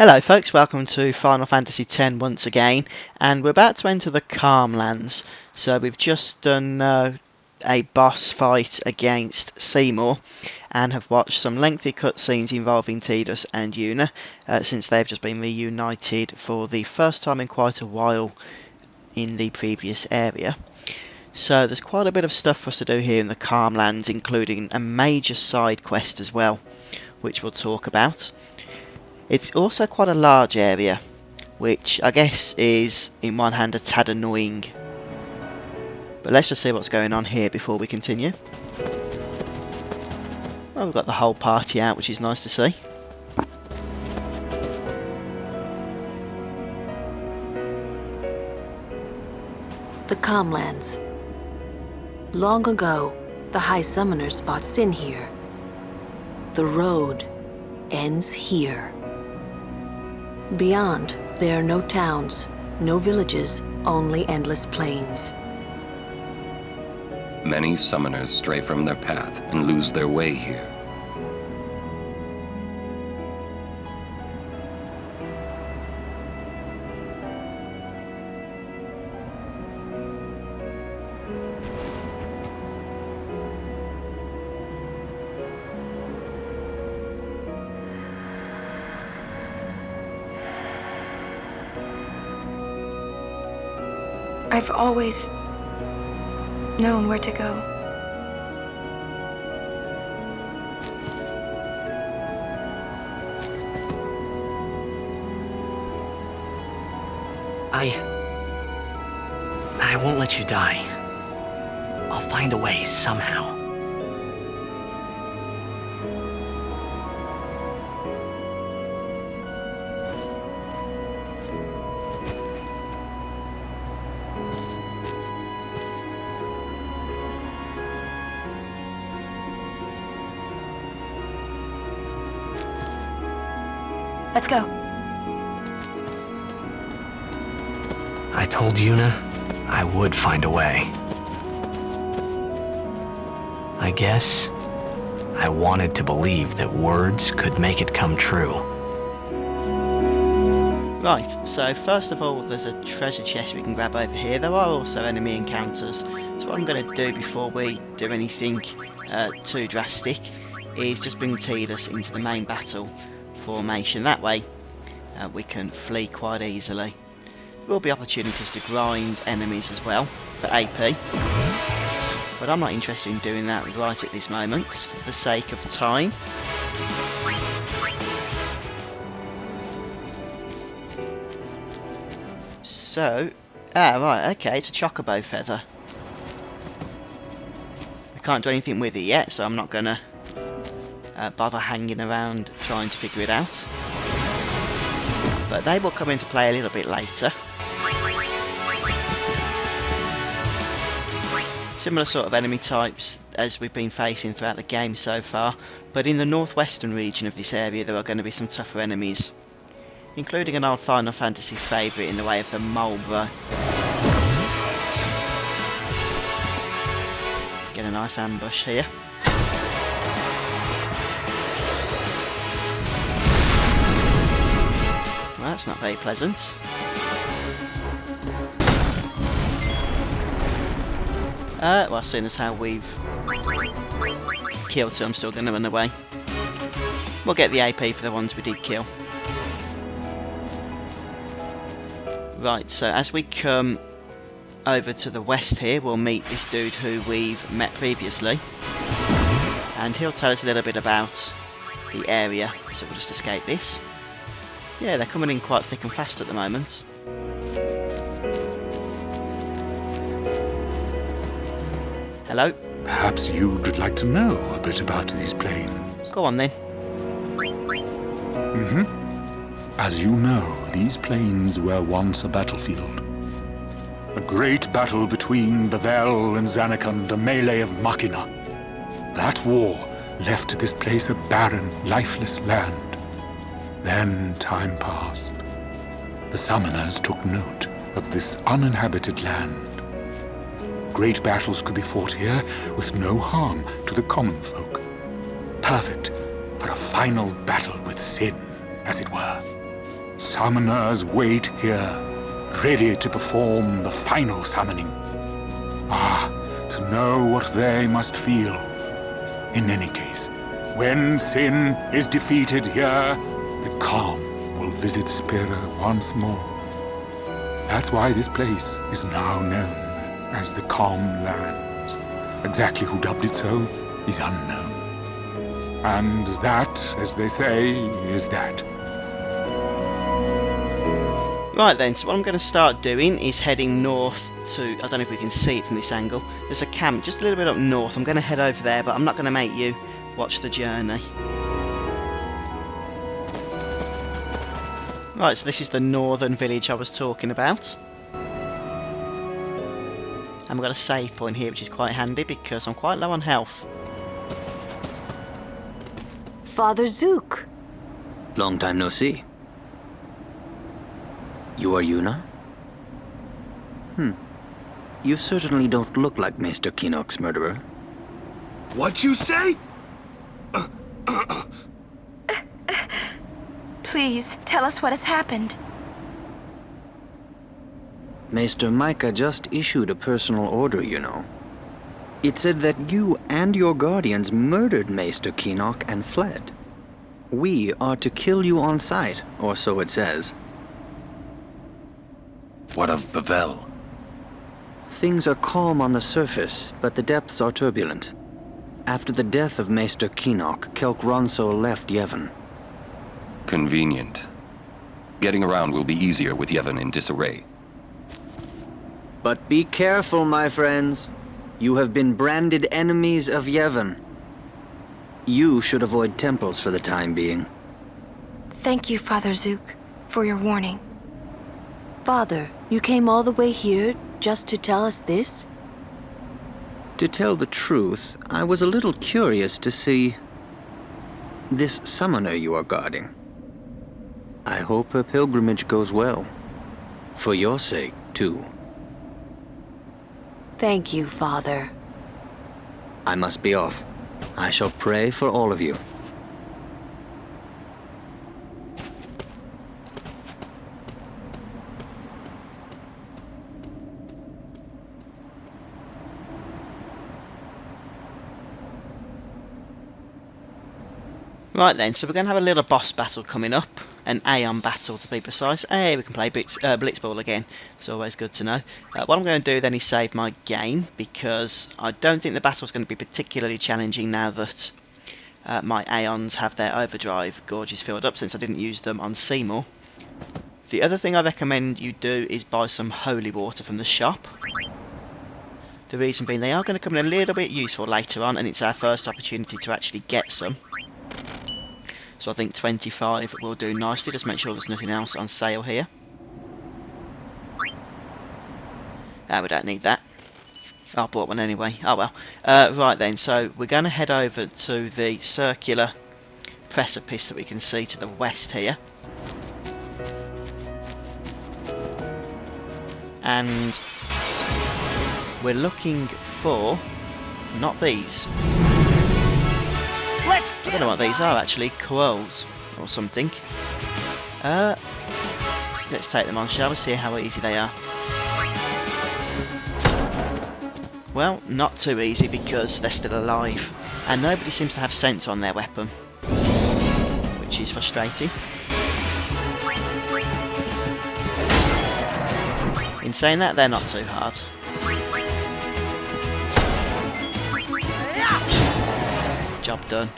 Hello folks, welcome to Final Fantasy X once again, and we're about to enter the Calm Lands. So we've just done a boss fight against Seymour, and have watched some lengthy cutscenes involving Tidus and Yuna, since they've just been reunited for the first time in quite a while in the previous area. So there's quite a bit of stuff for us to do here in the Calm Lands, including a major side quest as well, which we'll talk about. It's also quite a large area, which I guess is, in one hand, a tad annoying. But let's just see what's going on here before we continue. Well, we've got the whole party out, which is nice to see. The Calmlands. Long ago, the High Summoners fought Sin here. The road ends here. Beyond, there are no towns, no villages, only endless plains. Many summoners stray from their path and lose their way here. I've always known where to go. I won't let you die. I'll find a way somehow. Let's go. I told Yuna I would find a way. I guess I wanted to believe that words could make it come true. Right, so first of all, there's a treasure chest we can grab over here. There are also enemy encounters. So what I'm going to do before we do anything too drastic is just bring Tidus into the main battle formation. That way we can flee quite easily. There will be opportunities to grind enemies as well for AP, but I'm not interested in doing that right at this moment for the sake of time. So, right, okay, it's a chocobo feather. I can't do anything with it yet, so I'm not going to bother hanging around trying to figure it out. But they will come into play a little bit later. Similar sort of enemy types as we've been facing throughout the game so far, but in the northwestern region of this area there are going to be some tougher enemies, including an old Final Fantasy favourite in the way of the Mulbro. Get a nice ambush here. Well, that's not very pleasant. Well, seeing as how we've killed two, I'm still going to run away. We'll get the AP for the ones we did kill. Right, so as we come over to the west here, we'll meet this dude who we've met previously. And he'll tell us a little bit about the area, so we'll just escape this. Yeah, they're coming in quite thick and fast at the moment. Hello? Perhaps you'd like to know a bit about these plains. Go on then. As you know, these plains were once a battlefield. A great battle between the Vel and Zanarkand, a melee of Machina. That war left this place a barren, lifeless land. Then time passed. The summoners took note of this uninhabited land. Great battles could be fought here with no harm to the common folk. Perfect for a final battle with sin, as it were. Summoners wait here, ready to perform the final summoning. Ah, to know what they must feel. In any case, when sin is defeated here, the calm will visit Spira once more. That's why this place is now known as the Calm Lands. Exactly who dubbed it so is unknown. And that, as they say, is that. Right then, so what I'm going to start doing is heading north to, I don't know if we can see it from this angle, there's a camp just a little bit up north. I'm going to head over there, but I'm not going to make you watch the journey. Right, so this is the northern village I was talking about. And we've got a save point here, which is quite handy because I'm quite low on health. Father Zuke. Long time no see. You are Yuna? You certainly don't look like Maester Keenock's murderer. What you say? Please, tell us what has happened. Maester Micah just issued a personal order, you know. It said that you and your guardians murdered Maester Keenock and fled. We are to kill you on sight, or so it says. What of Bavel? Things are calm on the surface, but the depths are turbulent. After the death of Maester Keenock, Kelk Ronso left Yevon. Convenient. Getting around will be easier with Yevon in disarray. But be careful, my friends. You have been branded enemies of Yevon. You should avoid temples for the time being. Thank you, Father Zuke, for your warning. Father, you came all the way here just to tell us this? To tell the truth, I was a little curious to see this summoner you are guarding. I hope her pilgrimage goes well. For your sake, too. Thank you, Father. I must be off. I shall pray for all of you. Right then, so we're going to have a little boss battle coming up, an aeon battle to be precise. Hey, we can play Blitzball again, it's always good to know. What I'm going to do then is save my game, because I don't think the battle's going to be particularly challenging now that my aeons have their overdrive gauges filled up, since I didn't use them on Seymour. The other thing I recommend you do is buy some holy water from the shop. The reason being they are going to come in a little bit useful later on, and it's our first opportunity to actually get some. So I think 25 will do nicely. Just make sure there's nothing else on sale here. We don't need that. I bought one anyway. Oh well. Right then, so we're going to head over to the circular precipice that we can see to the west here. And we're looking for... not these. I don't know what these are actually, quills or something. Let's take them on, shall we? See how easy they are. Well, not too easy because they're still alive. And nobody seems to have sense on their weapon, which is frustrating. In saying that, they're not too hard. Job done.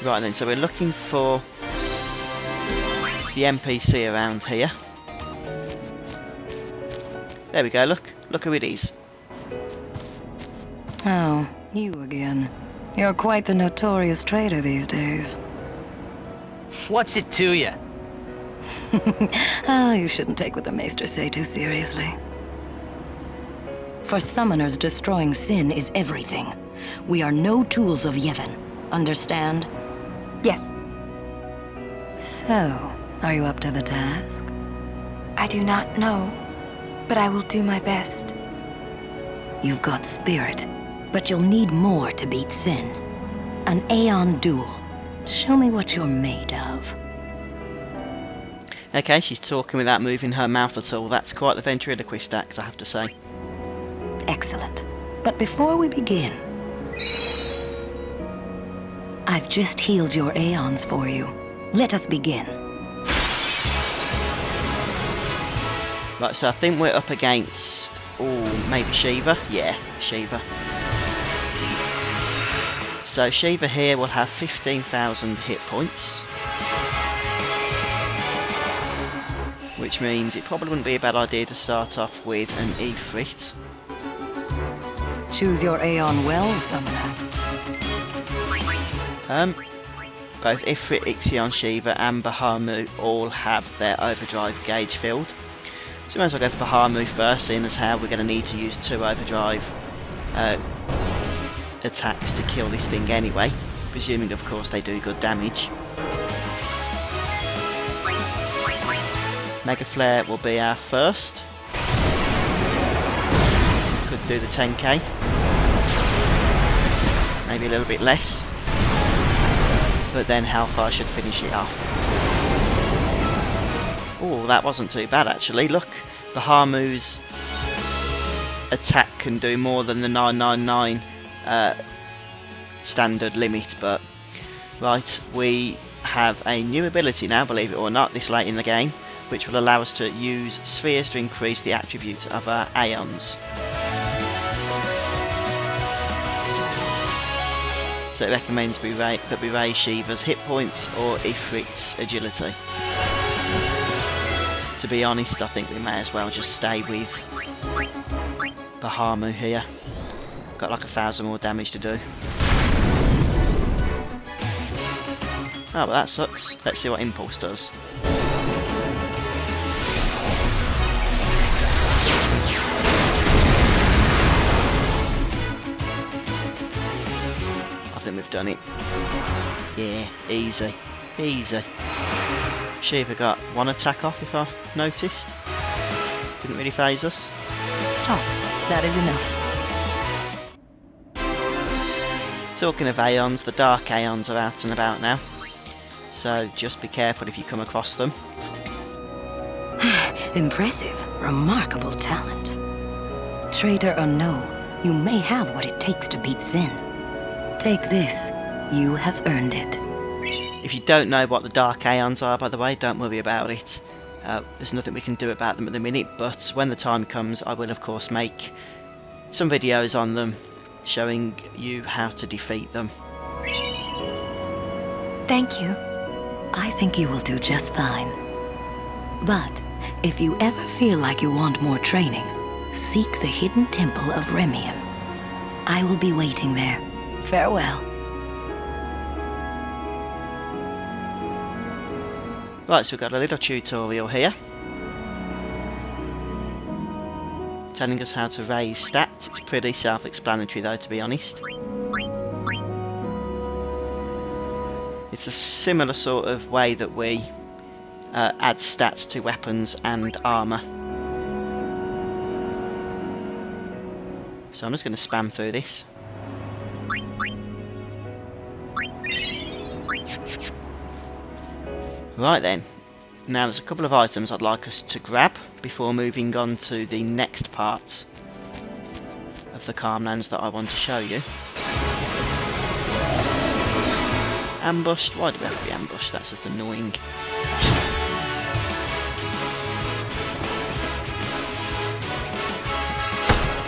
Right then, so we're looking for the NPC around here. There we go, look who it is. Oh, you again. You're quite the notorious traitor these days. What's it to you? Oh, you shouldn't take what the Maester say too seriously. For summoners, destroying sin is everything. We are no tools of Yevon. Understand? Yes, So, are you up to the task? I do not know, but I will do my best. You've got spirit, but you'll need more to beat sin. An aeon duel. Show me what you're made of. Okay, she's talking without moving her mouth at all. That's quite the ventriloquist act, I have to say. Excellent. But before we begin, I've just healed your aeons for you. Let us begin. Right, so I think we're up against... oh, maybe Shiva? Yeah, Shiva. So Shiva here will have 15,000 hit points. Which means it probably wouldn't be a bad idea to start off with an Ifrit. Choose your aeon well, Summoner. Both Ifrit, Ixion, Shiva and Bahamut all have their overdrive gauge filled. So we might as well go for Bahamut first, seeing as how we're going to need to use 2 overdrive attacks to kill this thing anyway. Presuming, of course, they do good damage. Mega Flare will be our first. Could do the 10k. Maybe a little bit less. But then Hellfire should finish it off. Oh, that wasn't too bad actually. Look, Bahamut's attack can do more than the 999 standard limit, but right, we have a new ability now, believe it or not, this late in the game, which will allow us to use spheres to increase the attributes of our aeons. So it recommends that we raise Shiva's hit points or Ifrit's agility. To be honest, I think we may as well just stay with Bahamut here. Got like 1,000 more damage to do. Oh, well that sucks. Let's see what Impulse does. I think we've done it. Yeah, easy. Easy. Shiva got 1 attack off, if I noticed. Didn't really phase us. Stop. That is enough. Talking of aeons, the dark aeons are out and about now. So just be careful if you come across them. Impressive. Remarkable talent. Traitor or no, you may have what it takes to beat sin. Take this. You have earned it. If you don't know what the dark aeons are, by the way, don't worry about it. There's nothing we can do about them at the minute, but when the time comes, I will of course make some videos on them, showing you how to defeat them. Thank you. I think you will do just fine. But if you ever feel like you want more training, seek the hidden temple of Remium. I will be waiting there. Farewell. Right, so we've got a little tutorial here. Telling us how to raise stats. It's pretty self-explanatory though, to be honest. It's a similar sort of way that we add stats to weapons and armour. So I'm just going to spam through this. Right then, now there's a couple of items I'd like us to grab before moving on to the next part of the Calmlands that I want to show you. Ambushed? Why do we have to be ambushed? That's just annoying.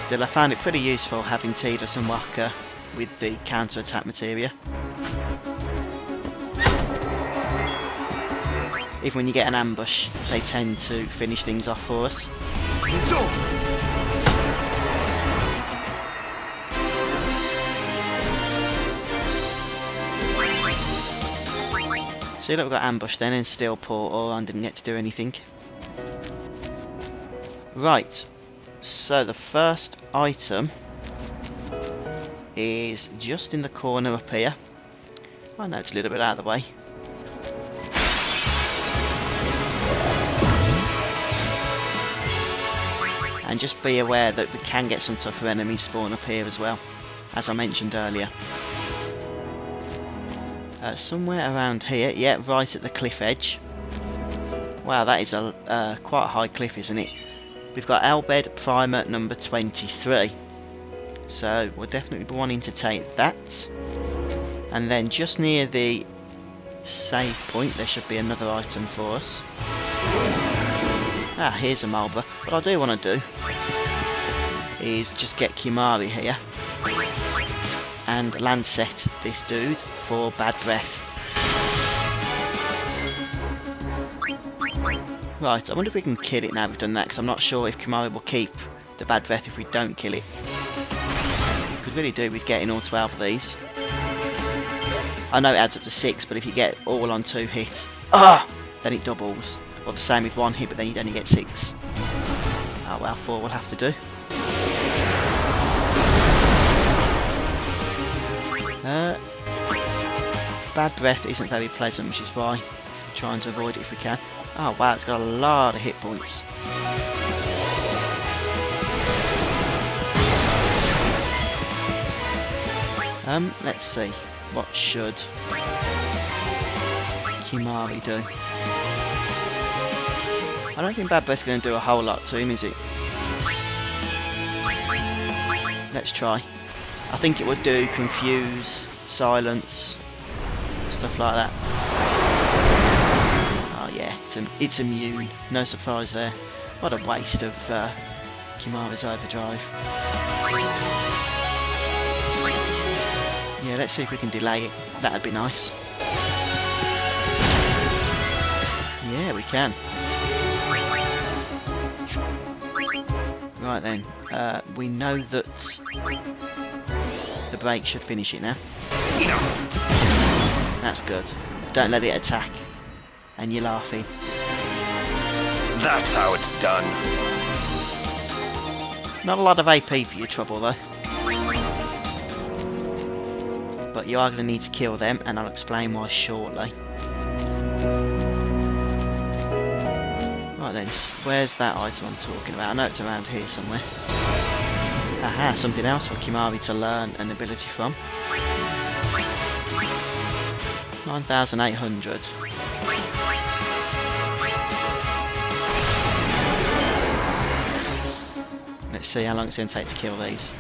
Still, I found it pretty useful having Tidus and Waka with the counter-attack materia. Even when you get an ambush, they tend to finish things off for us. It's over. See, look, we got ambushed then in Steel Portal and didn't get to do anything. Right, so the first item is just in the corner up here. I know it's a little bit out of the way. And just be aware that we can get some tougher enemies spawn up here as well, as I mentioned earlier. Somewhere around here, yeah, right at the cliff edge. Wow, that is a quite a high cliff, isn't it? We've got Elbed Primer number 23. So we'll definitely be wanting to take that. And then just near the save point there should be another item for us. Ah, here's a Marlborough. What I do want to do is just get Kimari here and Lancet this dude for Bad Breath. Right, I wonder if we can kill it now we've done that, because I'm not sure if Kimari will keep the Bad Breath if we don't kill it. Could really do with getting all 12 of these. I know it adds up to 6, but if you get all on 2 hit, then it doubles. Or the same with 1 hit, but then you'd only get 6. Oh well, 4 will have to do. Bad Breath isn't very pleasant, which is why we're trying to avoid it if we can. Oh wow, it's got a lot of hit points. Let's see. What should Kimari do? I don't think Bad Breath's going to do a whole lot to him, is it? Let's try. I think it would do Confuse, Silence, stuff like that. Oh yeah, it's immune. No surprise there. What a waste of Kimari's Overdrive. Yeah, let's see if we can delay it. That'd be nice. Yeah, we can. Right then, we know that the break should finish it now. That's good. Don't let it attack. And you're laughing. That's how it's done. Not a lot of AP for your trouble though. But you are going to need to kill them, and I'll explain why shortly. Right then, where's that item I'm talking about? I know it's around here somewhere. Aha, something else for Kimari to learn an ability from. 9,800. Let's see how long it's going to take to kill these.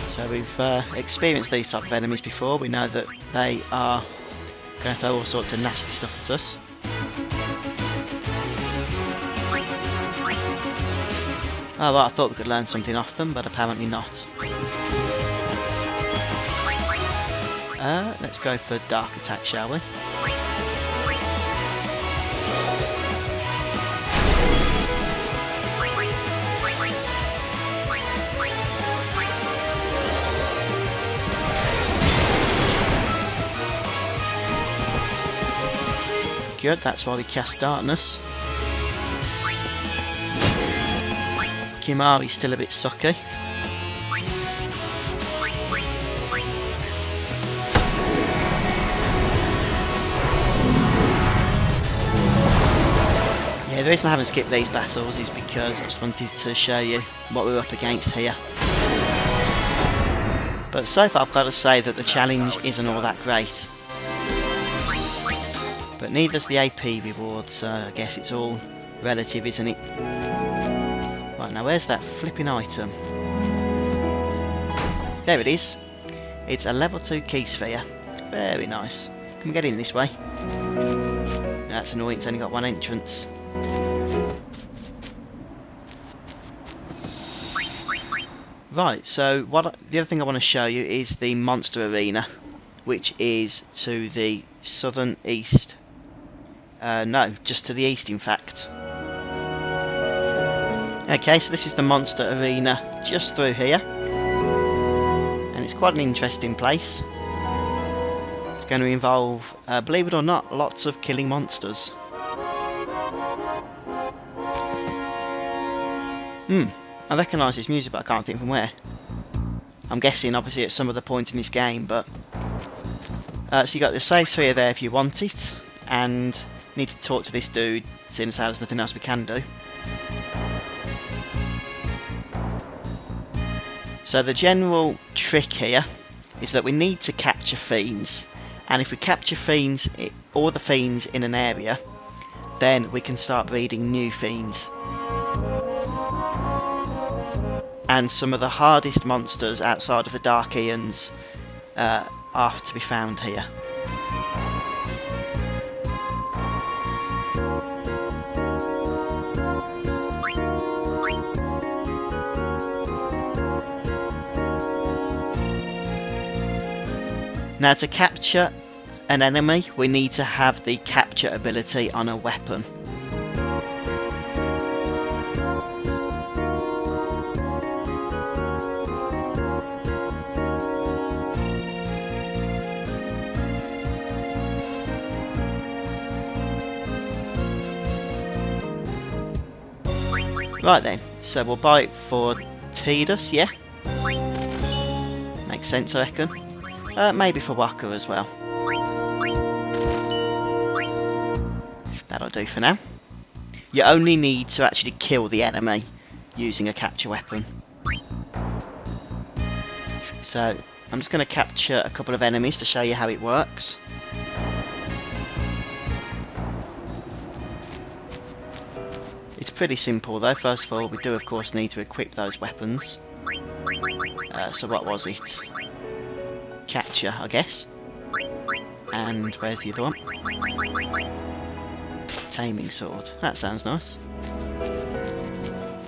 So we've experienced these type of enemies before. We know that they are going to throw all sorts of nasty stuff at us. Oh well, I thought we could learn something off them, but apparently not. Let's go for Dark Attack, shall we? Good, that's why we cast Darkness. Kimari's still a bit sucky. Yeah, the reason I haven't skipped these battles is because I just wanted to show you what we're up against here. But so far I've got to say that the challenge isn't all that great. But neither's the AP reward, so I guess it's all relative, isn't it? Right, now where's that flipping item? There it is. It's a level 2 key sphere. Very nice. Can we get in this way? That's annoying, it's only got one entrance. Right, so the other thing I want to show you is the monster arena, which is to the southern east. No, just to the east in fact. Okay, so this is the monster arena just through here. And it's quite an interesting place. It's going to involve, believe it or not, lots of killing monsters. I recognise this music, but I can't think from where. I'm guessing obviously at some other point in this game, but... so you got the save sphere there if you want it, and need to talk to this dude, seeing as how there's nothing else we can do. So the general trick here is that we need to capture fiends, and if we capture fiends, all the fiends in an area, then we can start breeding new fiends. And some of the hardest monsters outside of the Dark Aeons are to be found here. Now, to capture an enemy, we need to have the capture ability on a weapon. Right then, so we'll buy it for Tidus, yeah? Makes sense, I reckon. Maybe for Waka as well. That'll do for now. You only need to actually kill the enemy using a capture weapon. So, I'm just going to capture a couple of enemies to show you how it works. It's pretty simple though. First of all, we do of course need to equip those weapons. So what was it? Capture, I guess. And where's the other one? Taming sword. That sounds nice.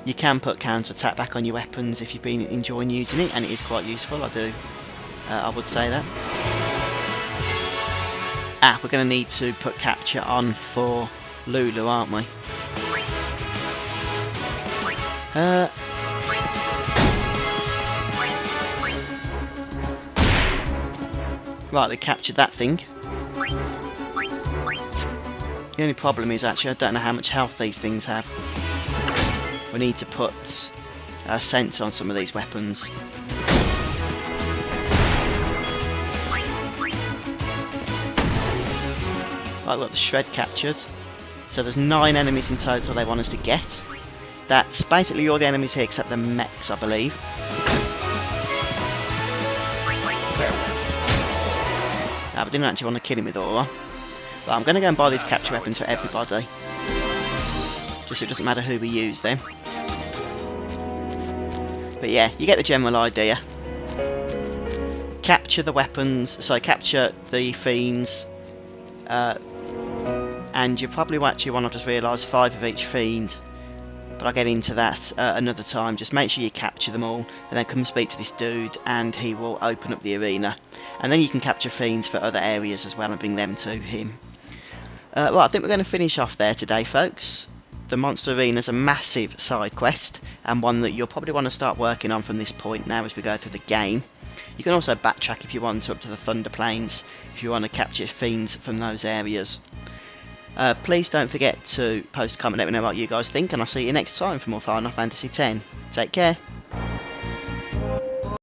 You can put counter attack back on your weapons if you've been enjoying using it, and it is quite useful. I would say that. We're going to need to put capture on for Lulu, aren't we? Right, we captured that thing. The only problem is actually I don't know how much health these things have. We need to put a sense on some of these weapons. Right, look, the shred captured. So there's 9 enemies in total they want us to get. That's basically all the enemies here except the mechs, I believe. I didn't actually want to kill him with all. But I'm going to go and buy these capture weapons for everybody. Just so it doesn't matter who we use them. But yeah, you get the general idea. Capture the weapons, so capture the fiends. And you probably actually want to just realise 5 of each fiend. But I'll get into that another time. Just make sure you capture them all, and then come speak to this dude, and he will open up the arena. And then you can capture fiends for other areas as well and bring them to him. Well, I think we're going to finish off there today, folks. The Monster Arena is a massive side quest, and one that you'll probably want to start working on from this point now as we go through the game. You can also backtrack if you want to up to the Thunder Plains, if you want to capture fiends from those areas. Please don't forget to post a comment, let me know what you guys think, and I'll see you next time for more Final Fantasy X. Take care.